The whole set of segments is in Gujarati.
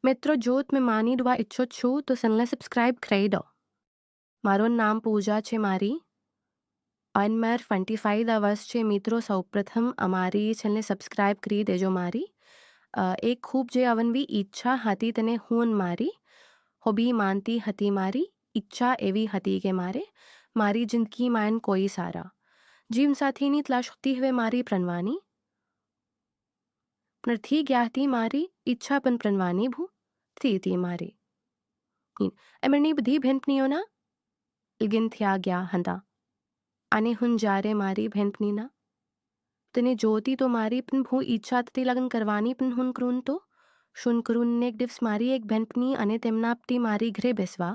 મિત્રો જો તમે માની દવા ઈચ્છો છો તો ચેનલને સબસ્ક્રાઇબ કરી દો. મારું નામ પૂજા છે મારી અને મેં 25 વર્ષ છે મિત્રો. સૌપ્રથમ અમારી ચેનલને સબસ્ક્રાઇબ કરી દેજો મારી. એક ખૂબ જે અવનવી ઈચ્છા હતી તેને હું મારી હોબી માનતી હતી. મારી ઈચ્છા એવી હતી કે મારી જિંદગીમાં કોઈ સારા જીવનસાથીની તલાશ હોતી હવે મારી પ્રણવાની નથી ગયા હતી. મારી ઈચ્છા પણ પ્રણવાની હતી મારી. એમની બધી બહેનપણીઓના લગ્ન થયા ગયા હતા અને હું જ્યારે મારી બહેનપણીના તેને જોતી તો મારી પણ બહુ ઈચ્છા થતી લગ્ન કરવાની. પણ હું કરું તો શું કરું ને એક દિવસ મારી એક બહેનપણી અને તેમના પતિ મારી ઘરે બેસવા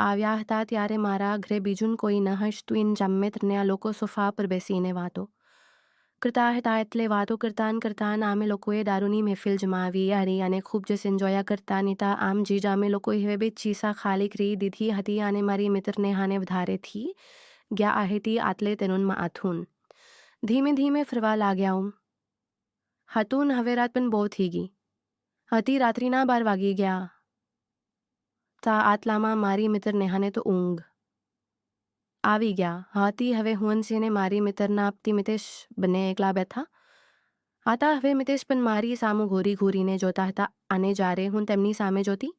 આવ્યા હતા. ત્યારે મારા ઘરે બીજું કોઈ ન હસતું ઇન જમ્મે તને આ લોકો સોફા પર બેસીને વાતો કરતા હતા. એટલે વાતો કરતાં અમે લોકોએ દારૂની મહેફિલ જમાવી હતી અને ખૂબ જ એન્જોય કરતા નતા. આમ જ અમે લોકોએ હવે બે ચીસા ખાલી કરી દીધી હતી અને મારી મિત્રને હાને વધારેથી ગયા હતી. આટલે તેનું માથું ધીમે ધીમે ફરવા લાગ્યા હતું. હવે રાત પણ બહુ થઈ ગઈ હતી. રાત્રિના 12 વાગી ગયા તા. આટલામાં મારી મિત્ર નેહાને તો ઊંઘ આવી ગયા હતી. હવે હું ને મારી મિત્રના પતિ મિતેશ બંને એકલા બેઠા હતા. હવે મિતેશ પણ મારી સામું ઘોરીને જોતા હતા અને જ્યારે હું તેમની સામે જોતી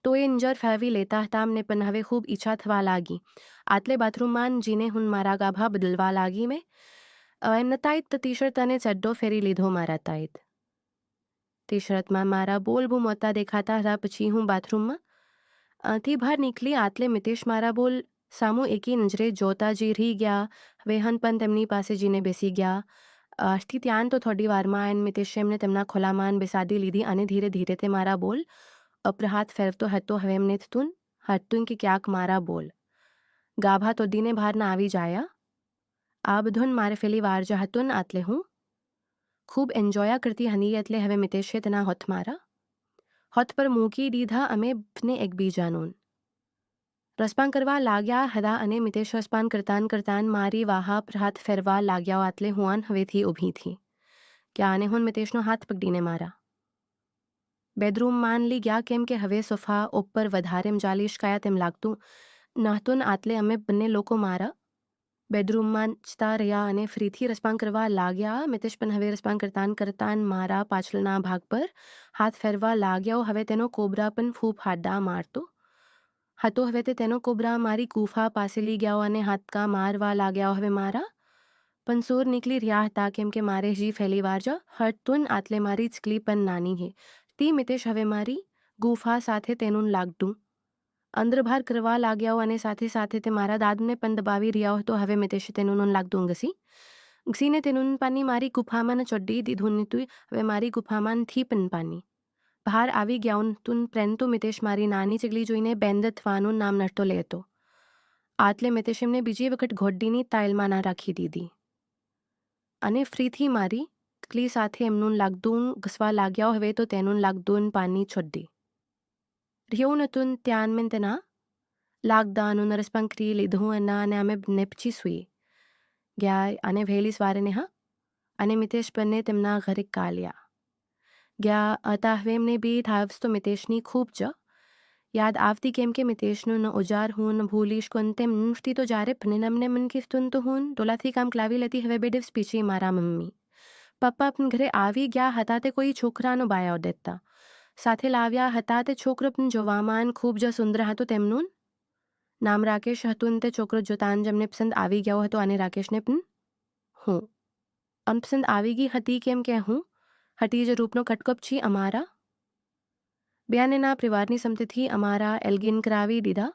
તો એ નજર ફેરવી લેતા હતા. અમને પણ હવે ખૂબ ઈચ્છા થવા લાગી. આટલે બાથરૂમમાં જઈને હું મારા ગાભા બદલવા લાગી. મેં એમ નતાઈત ટી શર્ટ અને ચડ્ડો ફેરી લીધો. મારા તાઈત ટી શર્ટમાં મારા બોલ બહુ મોટા દેખાતા હતા. પછી હું બાથરૂમમાં થી બહાર નીકળી. આટલે મિતેશ મારા બોલ સામું એકી નજરે જોતા જ રહી ગયા. હવે હન પણ તેમની પાસે જઈને બેસી ગયા. આજથી ત્યાં તો થોડી વારમાં એન મિતેશે એમને તેમના ખોલામાં બેસાડી લીધી અને ધીરે ધીરે તે મારા બોલ ઉપર હાથ ફેરવતો હતો. હવે એમને હતું કે ક્યાંક મારા બોલ ગાભા તોડીને બહાર ના આવી જાય. આ બધું મારે પહેલી વાર જ હતું. આટલે હું ખૂબ એન્જોય કરતી હતી. એટલે હવે મિતેશે તેના હોઠ મારા હોઠ પર મૂકી દીધા. અમે ને એકબીજાનું રસપાન કરવા લાગ્યા હતા અને મિતેશ રસપાન કરતાં મારી વાહા પર હાથ ફેરવા લાગ્યા. આટલે હું હવેથી ઊભી થી ગયા અને હું મિતેશનો હાથ પકડીને મારા બેડરૂમમાં લઈ ગયા. કેમ કે હવે સોફા ઉપર વધારે મજાલી શકાયા તેમ લાગતું નહોતું. આટલે અમે બંને લોકો મારા બેડરૂમમાં જતા રહ્યા અને ફરીથી રસપાન કરવા લાગ્યા. મિતેશ પણ હવે રસપાન કરતાં મારા પાછળના ભાગ પર હાથ ફેરવા લાગ્યો. હવે તેનો કોબરા પણ ખૂબ હાડા મારતો હતો. હવે તેનો કોબરા મારી ગુફા પાસે લઈ ગયો અને હાથકા મારવા લાગ્યા. હવે મારા પણ સોર નીકળી રહ્યા હતા કેમ કે મારે હજી પહેલી વાર જ હતું. આટલે મારી ચકલી પણ નાની હે તે મિતેશ હવે મારી ગુફા સાથે તેનું લાગતું અંદર બહાર કરવા લાગ્યા અને સાથે સાથે તે મારા દાદને પણ દબાવી રહ્યા હતો. હવે મિતેશે તેનું લાગતું ઘસીને તેનું પાણી મારી ગુફામાં ચડી દીધું હતું. હવે મારી ગુફામાંથી પણ પાણી બહાર આવી ગયા. પરંતુ મિતેશ મારી નાની ચકલી જોઈને બેન્ડ થવાનું નામ નહોતો લેતો. આટલે મિતેશ એમને બીજી વખત ઘોડીની તાઇલમાં ના રાખી દીધી અને ફરીથી મારી ચકલી સાથે એમનું લાગતું ઘસવા લાગ્યા. હવે તો તેનું લાગતું પાણી છોડી રહ્યું નતું. ત્યાં મેં તેના લાગદાનું રસપાન કરી લીધું અને અમે બંને પછી સૂઈ ગયા અને વહેલી સવારે નેહા અને મિતેશ બંને તેમના ઘરે કાલ્યા ગયા હતા. હવે એમને બી થાવ્સ તો મિતેશની ખૂબ જ યાદ આવતી કેમ કે મિતેશનું ન ઓજાર હું ન ભૂલીશ કોણ તેમ નૃષ્ટિ તો જ્યારે મને મન કીધું તો હું ડોલાથી કામ લાવી લેતી. હવે બે દિવસ પીછી મારા મમ્મી પપ્પા પણ ઘરે આવી ગયા હતા. તે કોઈ છોકરાનો બાયો દેતા સાથે લાવ્યા હતા. તે છોકરો પણ જોવામાં ખૂબ જ સુંદર હતો. તેમનું નામ રાકેશ હતું. તે છોકરો જોતાં જ અમને પસંદ આવી ગયો હતો અને રાકેશને પણ હું પસંદ આવી ગઈ હતી કેમ કે હું હટી જ રૂપનો કટકપ છી. અમારા બેનના પરિવારની સંમતિથી અમારા એલ્ગિન કરાવી દીધા.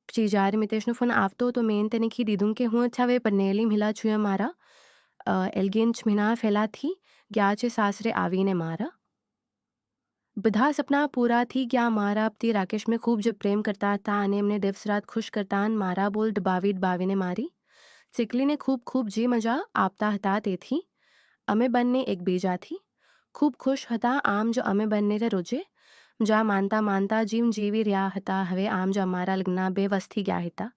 પછી જ્યારે મિતેશનો ફોન આવતો તો મેં તેને કહી દીધું કે હું હવે પરણેલી મહિલા છું. મારા એલ્ગિન 6 મહિના પહેલાંથી ગયા છે સાસરે આવીને. મારા બધા સપના પૂરા થઈ ગયા. મારા પતિ રાકેશ મેં ખૂબ જ પ્રેમ કરતા હતા અને એમને દિવસ રાત ખુશ કરતા મારા બોલ દબાવીને મારી ચકલીને ખૂબ જે મજા આપતા હતા. તેથી અમે બંને એકબીજાથી ખૂબ ખુશ હતા. આમ જ અમે બંને રોજે મજા માનતા જીવ જીવી રહ્યા હતા. હવે આમ જ અમારા લગ્ન 2 વર્ષ થઈ ગયા હતા.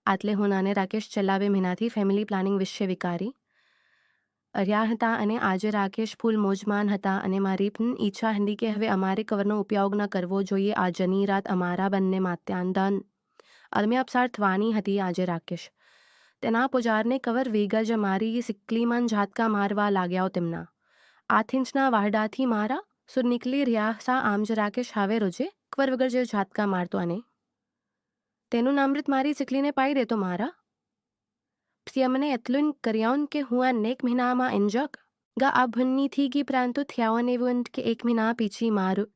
આટલે હું અને રાકેશ છેલ્લા 2 મહિનાથી ફેમિલી પ્લાનિંગ વિશે વિચારી રહ્યા હતા અને આજે રાકેશ ફૂલ મોજમાન હતા અને મારી પણ ઈચ્છા હતી કે હવે અમારે કવરનો ઉપયોગ ન કરવો જોઈએ. આજની રાત અમારા બંને માત્યાંદન અદમ્યાપસાર થવાની હતી. આજે રાકેશ તેના પોજારને કવર વેગા જ મારી સિકલીમાન ઝાટકા મારવા લાગ્યા. તેમના 8 ઇંચના વાહડાથી મારા સુર નીકળી રહ્યા સા. આમ જ રાકેશ હવે રોજે કવર વગર જે ઝાટકા મારતો અને તેનું નામૃત મારી સિકલીને પાઈ દેતો. મારા મને એટલું કર્યાઉન કે હું આ નેક મહિનામાં એન્જક ગા આ ભન્ની થી ગી પ્રાંતો થયાઓને એવું કે 1 મહિના પીછી મારું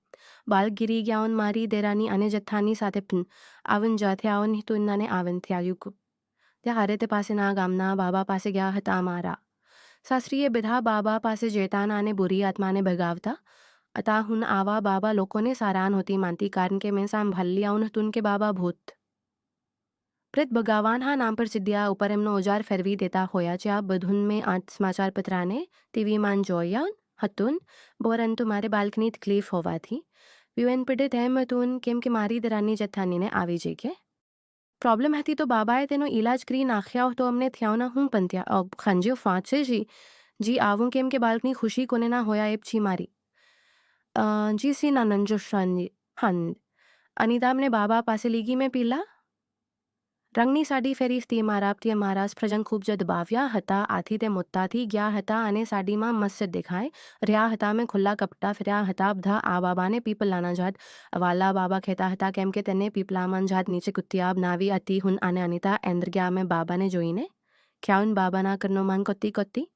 બાલ ગીરી ગયાઉન મારી દેરાની અને જથ્થાની સાથે પણ આવન જા થયાઓન તુનાને આવન થયાયુક ત્યાં હારે તે પાસેના ગામના બાબા પાસે ગયા હતા. મારા સાસરીએ બધા બાબા પાસે જેતાના અને બુરી આત્માને ભગાવતા અતા હું આવા બાબા લોકોને સારાન હોતી માનતી કારણ કે મેં સાંભળી આવું હતું કે બાબા ભૂત પ્રેત ભગાવાન હા નામ પર સિદ્ધિયા ઉપર એમનો ઓજાર ફેરવી દેતા હોયા છે. આ બધું મેં 8 સમાચાર પત્રાને ટીવીમાં જોયા હતું. પરંતુ મારે બાલ્કની તકલીફ હોવાથી વિવેન પડે તેમ હતું કેમ કે મારી દરાની જથ્થાનીને આવી જઈ કે પ્રોબ્લેમ હતી તો બાબાએ તેનો ઈલાજ કરી નાખ્યા તો અમને થયાઓના હું પણ ત્યાં ખંજ્યો ફાંચે જી આવું કેમ કે બાલ્કની ખુશી કોને ના હોયા એપ છી મારી જી સી ના નંજો હંદ અનિતા અમને બાબા પાસે લીગી મેં પીલા રંગની સાડી ફેરીથી મારાપથી મારા સ્પ્રજન ખૂબ જ દબાવ્યા હતા. આથી તે મોટાથી ગયા હતા અને સાડીમાં મસ્ત દેખાય રહ્યા હતા. મેં ખુલ્લા કપડાં ફેર્યા હતા. બધા આ બાબાને પીપલાના જાત વાલા બાબા કહેતા હતા કેમ કે તેને પીપલામાં જાત નીચે કુતિયાબ નાવી હતી. હું અને અનિતા એન્દ્ર ગયા. મેં બાબાને જોઈને ખ્યાઉન બાબાના કરનો માન કોતી કોતી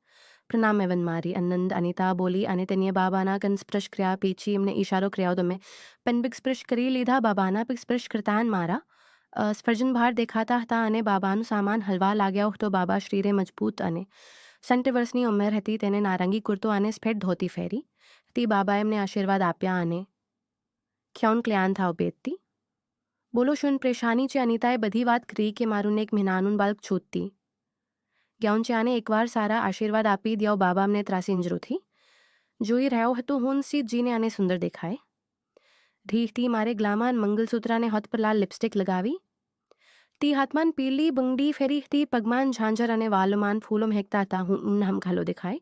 પ્રણામ એવન મારી આનંદ અનિતા બોલી અને તેની બાબાના કન સ્પર્શ કર્યા. પીછી એમને ઈશારો કર્યો તો મેં પેન બિગ સ્પર્શ કરી લીધા. બાબાના બિગ સ્પર્શ કરતા મારા સ્પર્જન બહાર દેખાતા હતા અને બાબાનું સામાન હલવા લાગ્યા. તો બાબા શ્રીરે મજબૂત અને 60 વર્ષની ઉંમર હતી. તેને નારંગી કુર્તો અને સફેદ ધોતી ફેરી હતી. બાબાએ એમને આશીર્વાદ આપ્યા અને ખ્યાઉન ક્લ્યાન થાવ બેતતી બોલો શું પરેશાની છે. અનિતાએ બધી વાત કરી કે મારું એક મહિનાનું બાળક છૂટતી ગ્યાઉન છે અને એકવાર સારા આશીર્વાદ આપી દ્યો. બાબા અમને ત્રાસી ઇંજરોથી જોઈ રહ્યો હતો. હું સીધજીને આને સુંદર દેખાય ધીરથી મારે ગ્લામાન મંગલસૂત્રાને હાથ પર લાલ લિપસ્ટિક લગાવી તી હાથમાન પીલી બંગડી ફેરીથી પગમાન ઝાંઝર અને વાલમાન ફૂલો મહેકતા હતા. હું હમખાલો દેખાય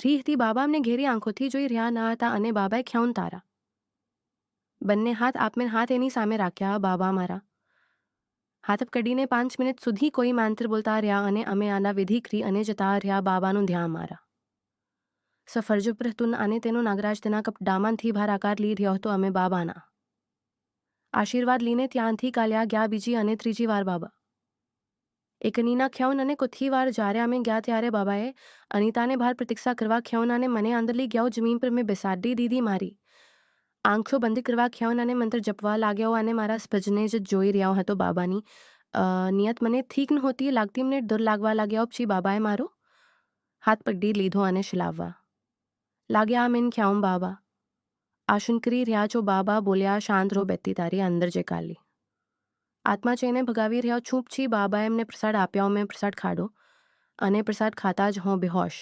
રીહથી બાબા અમને ઘેરી આંખોથી જોઈ રહ્યા ના હતા અને બાબાએ ખ્યાઉન તારા બંને હાથ આપમેન હાથ એની સામે રાખ્યા. બાબા મારા હાથ કડીને 5 મિનિટ સુધી કોઈ મંત્ર બોલતા રહ્યા અને અમે આના વિધિ કરી અને જતા રહ્યા. બાબાનું ધ્યાન મારા સફરજ ઉપર હતું અને તેનો નાગરાજ તેના કપડામાંથી બહાર આકાર લઈ રહ્યો હતો. અમે બાબાના આશીર્વાદ લઈને ત્યાંથી કાલ્યા ગયા. બીજી અને ત્રીજી વાર બાબા એકનીના ખ્યાઉન અને કોથી વાર જ્યારે અમે ગયા ત્યારે બાબાએ અનિતાને બહાર પ્રતીક્ષા કરવા ખ્યાઉન અને મને અંદર લઈ ગયો. જમીન પર મેં બેસાડી દીધી. મારી આંખો બંધ કરવા ખ્યાઉન અને મંત્ર જપવા લાગ્યો અને મારા સ્પજને જ જોઈ રહ્યો હતો. બાબાની નિયત મને ઠીક નહોતી લાગતી. મને ડર લાગવા લાગ્યો. પછી બાબાએ મારો હાથ પકડી લીધો અને શિલાવવા લાગ્યા. મેન ખ્યાઉન બાબા આશુન કરી રહ્યા છો. બાબા બોલ્યા શાંત રહો બેતી તારી અંદર જે કાલી આત્મા છે એને ભગાવી રહ્યા છું. છી બાબાએ એમને પ્રસાદ આપ્યા. મેં પ્રસાદ ખાધો અને પ્રસાદ ખાતા જ હું બેહોશ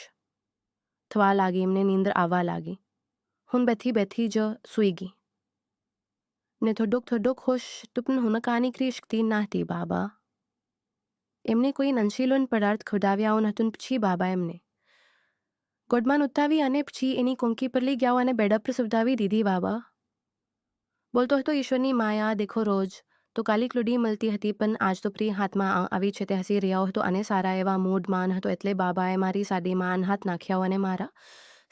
થવા લાગી. એમને નીંદર આવવા લાગી. હું બેઠી જ સૂઈ ગઈ ને થોડોક હોશ તું હું કાની કરી શકતી નાહતી. બાબા એમને કોઈ નંશીલોન પદાર્થ ખોડાવ્યા નહોતું. પછી બાબા એમને ગોડમાં ઉતાવી અને પછી એની કોંકી પર લઈ ગયા અને બેડ પર સુવડાવી દીધી. બાબા બોલતો હતો ઈશ્વરની માયા દેખો રોજ તો કાલી ક્લુડી મળતી હતી પણ આજ તો પ્રિય હાથમાં આવી છે. તે હસી રહ્યો હતો અને સારા એવા મૂડમાન હતો. એટલે બાબાએ મારી સાડીમાં હાથ નાખ્યા અને મારા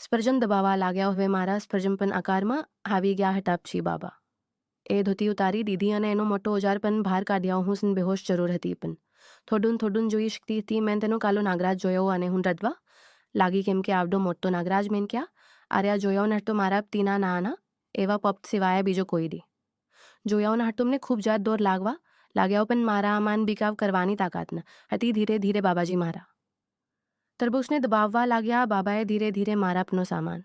સ્પર્જન દબાવવા લાગ્યા. હવે મારા સ્પર્જન પણ આકારમાં આવી ગયા હતા. પછી બાબા એ ધોતી ઉતારી દીધી અને એનો મોટો ઓજાર પણ બહાર કાઢ્યા. હું બેહોશ જરૂર હતી પણ થોડું જોઈ શકતી હતી. મેં તેનો કાલો નાગરાજ જોયો અને હું રડવા લાગી કેમ કે આવડો મોટો નાગરાજ મેં ક્યાં આર્યા જોયો ન હતો. મારા તીના નાના એવા પપ સિવાય બીજો કોઈ દી જોયાઓના હતો. મને ખૂબ જાત દોર લાગ્યા પણ મારા માન બિકાવ કરવાની તાકાત ન હતી. ધીરે ધીરે બાબાજી મારા તરબૂચને દબાવવા લાગ્યા. બાબાએ ધીરે ધીરે મારાપનો સામાન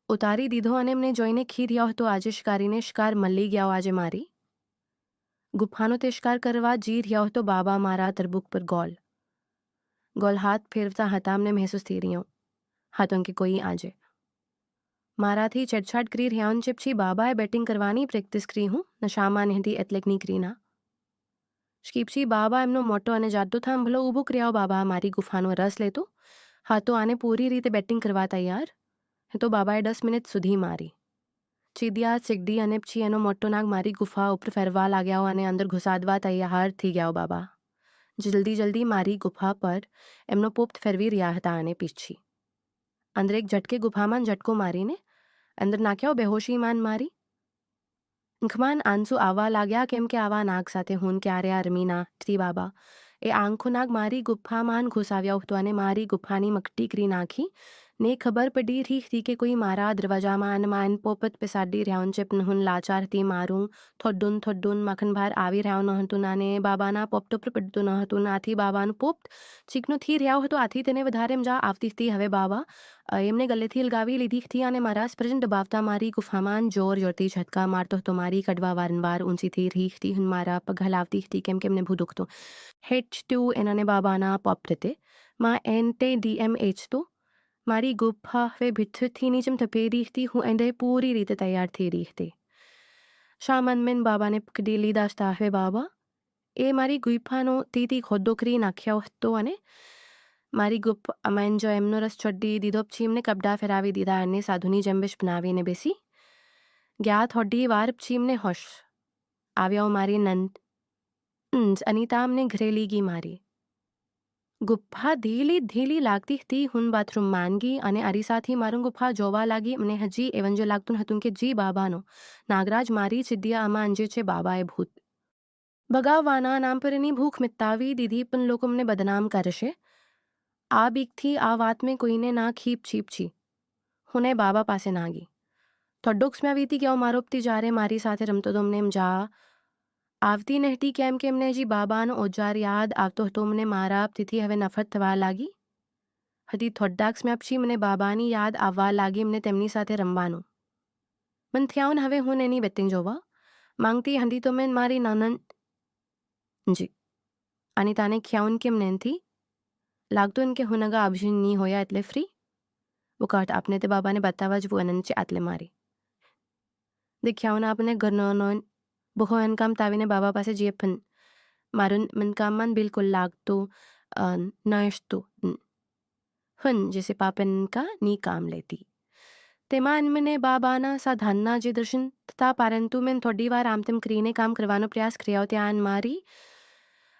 ઉતારી દીધો અને એમને જોઈને ખી રહ્યો હતો. આજે શિકારીને શિકાર મળી ગયો. આજે મારી ગુફાનો તે શિકાર કરવા જી રહ્યો હતો. બાબા મારા તરબૂચ પર ગોલ હાથ ફેરવતા હતા. અમને મહેસૂસ થઈ રહ્યો હતો કે કોઈ આજે મારાથી છેડછાડ કરી રહ્યા છે. પછી બાબાએ બેટિંગ કરવાની પ્રેક્ટિસ કરી. હું નશામાં નથી એટલે નીકળી ના શકી. પછી બાબા એમનો મોટો અને જાડો થાંભલો ઊભો કર્યો. બાબા મારી ગુફાનો રસ લેતો હા તો આને પૂરી રીતે બેટિંગ કરવા તૈયાર. તો બાબાએ 10 મિનિટ સુધી મારી. ચીડિયા ચીગડી અને પછી એનો મોટો નાગ મારી ગુફા ઉપર ફેરવા લાગ્યાઓ અને અંદર ઘુસાડવા તૈયાર થઈ ગયા બાબા. જલ્દી મારી ગુફા પર એમનો પોપટ ફેરવી રહ્યા હતા અને પીછી. અંદર એક ઝટકે ગુફામાં ઝટકો મારીને અંદર નાખ્યાઓ બેહોશીમાન મારી. આંખમાં આંસુ આવવા લાગ્યા કેમ કે આવા નાગ સાથે હું ક્યારે રમી નાખતી બાબા. એ આંખો નાગ મારી ગુફામાં ઘુસાવ્યા હતો અને મારી ગુફાની મકટી કરી નાખી ને ખબર પડી રહી કે કોઈ મારા દરવાજામાં માન પોપટ પેસાડી રહ્યો છે પણ હું લાચારથી મારું થોડું માખણ બહાર આવી રહ્યો ન હતું અને બાબાના પોપટ ઉપર પડતું ન હતું. આથી બાબાનું પોપટ ચીકણું થઈ રહ્યો હતો. આથી તેને વધારે મજા આવતી હતી. હવે બાબા એમને ગલેથી લગાવી લીધી હતી અને મારા સ્પર્શન દબાવતા મારી ગુફામાં જોરથી ઝટકા મારતો હતો. મારી કડવા વારંવાર ઊંચી થઈ રહી હતી. હું મારા પગ હલાવતી હતી કેમ કે એમને ભૂ દુખતો. H2 એનાને બાબાના પોપટ તે માં એનતે DMH તો મારી ગુફા હવે ભીતરથી નીચે તપી રહી હતી. હું એને પૂરી રીતે તૈયાર થઈ રહી હતી. શામન મેન બાબાને પકડી લીધા હતા. હવે બાબા એ મારી ગુફાનો તીતી ખોદો કરી નાખ્યો હતો અને મારી ગુફામાં જો એમનો રસ છોડી દીધો પછી એમને કપડાં ફેરાવી દીધા અને સાધુની જંબેશ બનાવીને બેસી ગયા. થોડી વાર પછી એમને હોશ આવ્યો. મારી નંદ અનિતા અમને ઘરે લઈ ગઈ. મારી ગુફા ધીલી લાગતી હતી. હું બાથરૂમમાં ગઈ અને અરીસાથી મારું ગુફા જોવા લાગી. મને હજી એવું જો લાગતું હતું કે જી બાબાનો નાગરાજ મારી ચિડિયા આમાં અંજે છે. બાબાએ ભૂત ભગાવવાના નામ પર એની ભૂખ મિટાવી દીધી પણ લોકો મને બદનામ કરશે. આ બીકથી આ વાત મેં કોઈને ના છીપ છી. હું બાબા પાસે ના ગઈ. થોડોક સમય વીતી ગયો મારો પતિ જ્યારે મારી સાથે રમતો તો મને જા આવતી નહોતી કેમ કે એમને હજી બાબાનો ઓજાર યાદ આવતો હતો. મને મારા પતિથી હવે નફરત થવા લાગી હતી. થોડાક સમય પછી મને બાબાની યાદ આવવા લાગી. એમને તેમની સાથે રમવાનું મન થયું. હવે હું એની બેટિંગ જોવા માંગતી હતી તો મેં મારી નાનજી અનિતાને ખ્યાઉન કેમ નથી લાગતું કે હું નગા અભિષણ નહીં હોયા એટલે ફ્રી વખત આપને તે બાબાને બતાવવા જ અનંત છે. આટલે મારી દેખ્યાઉન આપને ઘરનો બહુ એનકામ તાવીને બાબા પાસે જઈએ પણ મારું મનકામમાં બિલકુલ લાગતું નસતું હન જેસે પાપન કા ની કામ લેતી. તેમાં મને બાબાના સાધાનના જે દર્શન થતા પરંતુ મેં થોડી વાર આમ તેમ કરીને કામ કરવાનો પ્રયાસ કર્યો. ત્યાં મારી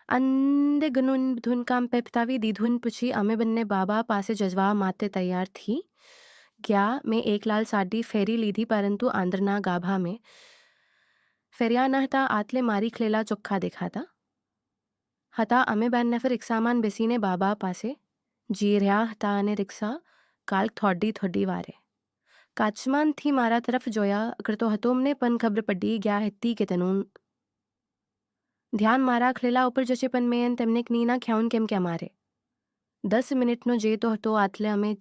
અંદે ગનું બધું કામ પતાવી દીધું. પછી અમે બંને બાબા પાસે જવા માટે તૈયાર થઈ ગયા. મેં એક લાલ સાડી ફેરી લીધી પરંતુ આંદરના ગાભા મેં ફેર્યા ન હતા. આટલે મારી ખલેલા ચોખ્ખા દેખાતા હતા. અમે બંને રિક્ષામાં બેસીને બાબા પાસે જી રહ્યા હતા અને રિક્ષા કાલ થોડી વારે કાચમાંથી મારા તરફ જોયા કરતો હતો. અમને પણ ખબર પડી ગયા હતી કે તેનું ધ્યાન મારા ખલેલા ઉપર જશે પણ મેં તેમને નીના ખ્યાઉન કેમ કે અમારે 10 મિનિટનો જેતો હતો. આટલે અમે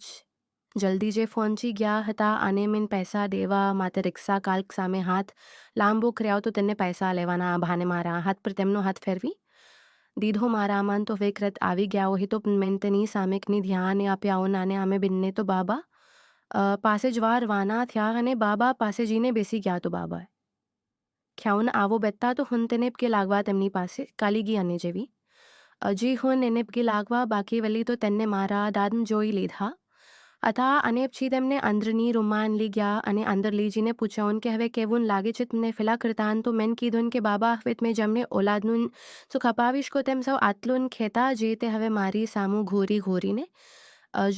જલ્દી જે પહોંચી ગયા હતા અને મેં પૈસા દેવા માટે રિક્ષા કાલ્ક સામે હાથ લાંબો કર્યો તો તેને પૈસા લેવાના બહાને મારા હાથ પર તેમનો હાથ ફેરવી દીધો. મારામાં તો વિકૃત આવી ગયા હોય તો પણ મેં તેની સામેકની ધ્યાન આપ્યા અને અમે બંને તો બાબા પાસે જવા રવાના થયા અને બાબા પાસે જઈને બેસી ગયા. તો બાબા ખ્યાઉન આવો બેઠતા તો હું તેને કે લાગવા તેમની પાસે કાલી ગઈ અને જેવી હજી હું એને કે લાગવા બાકી વળી તો તેને મારા દાદન જોઈ લીધા હતા અને પછી તેમને અંદરની રૂમમાં લઈ ગયા અને અંદર લઈ જઈને પૂછ્યું કે હવે કેવું લાગે છે તમને ફેલા કરતા. તો મેં કીધું કે બાબા હવે મેં જેમને ઓલાદનું સુખ અપાવીશ કો તેમ સૌ આટલું ખેતા જે તે હવે મારી સામું ઘોરીને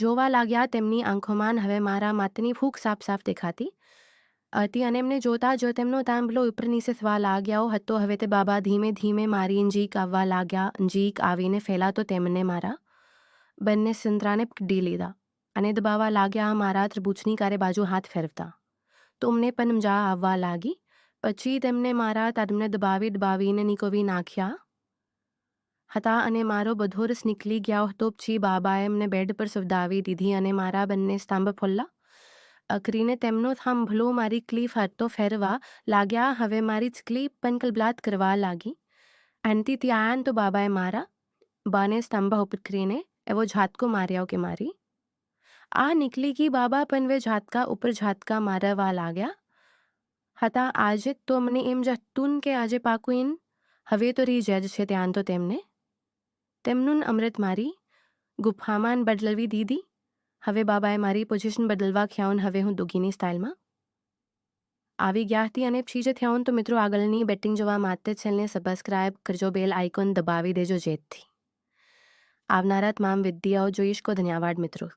જોવા લાગ્યા. તેમની આંખોમાં હવે મારા માતની ભૂખ સાફ દેખાતી હતી અને એમને જોતા જો તેમનો તાંબલો ઉપર નીચે થવા લાગ્યો હતો. હવે તે બાબા ધીમે મારી જીક આવવા લાગ્યા. જીક આવીને ફેલા તો તેમને મારા બંને સંતરાને પકડી લીધા અને દબાવવા લાગ્યા. મારા ત્રિભુજની કારે બાજુ હાથ ફેરવતા તો અમને પણ મજા આવવા લાગી. પછી તેમને મારા તદમને દબાવીને નીકોવી નાખ્યા હતા અને મારો બધો રસ નીકળી ગયો હતો. પછી બાબાએ એમને બેડ પર સુવડાવી દીધી અને મારા બંને સ્તંભ ફોલ્લા કરીને તેમનો થાંભલો મારી ક્લીફ હતો ફેરવા લાગ્યા. હવે મારી ક્લીફ પણ કલબલાત કરવા લાગી. આનથી ત્યાં તો બાબાએ મારા બાને સ્તંભ ઉપર કરીને એવો ઝાટકો માર્યો કે મારી આ નીકળી ગઈ. બાબા પણ વે ઝાટકા ઉપર ઝાટકા મારવા લાગ્યા હતા. આજે તો મને એમ જતું કે આજે પાકું હવે તો રીજ જ છે. ત્યાં તો તેમનું અમૃત મારી ગુફામાં બદલવી દીધી હવે બાબાએ મારી પોઝિશન બદલવા ખ્યાઉન હવે હું દુગીની સ્ટાઇલમાં આવી ગયા હતી અને પછી જે થયાઉન તો મિત્રો આગળની બેટિંગ જોવા માટે ચેનલને સબસ્ક્રાઇબ કરજો, બેલ આઇકોન દબાવી દેજો જેથી આવનારા તમામ વિડીયો જોઈશ કો ધન્યવાદ મિત્રો.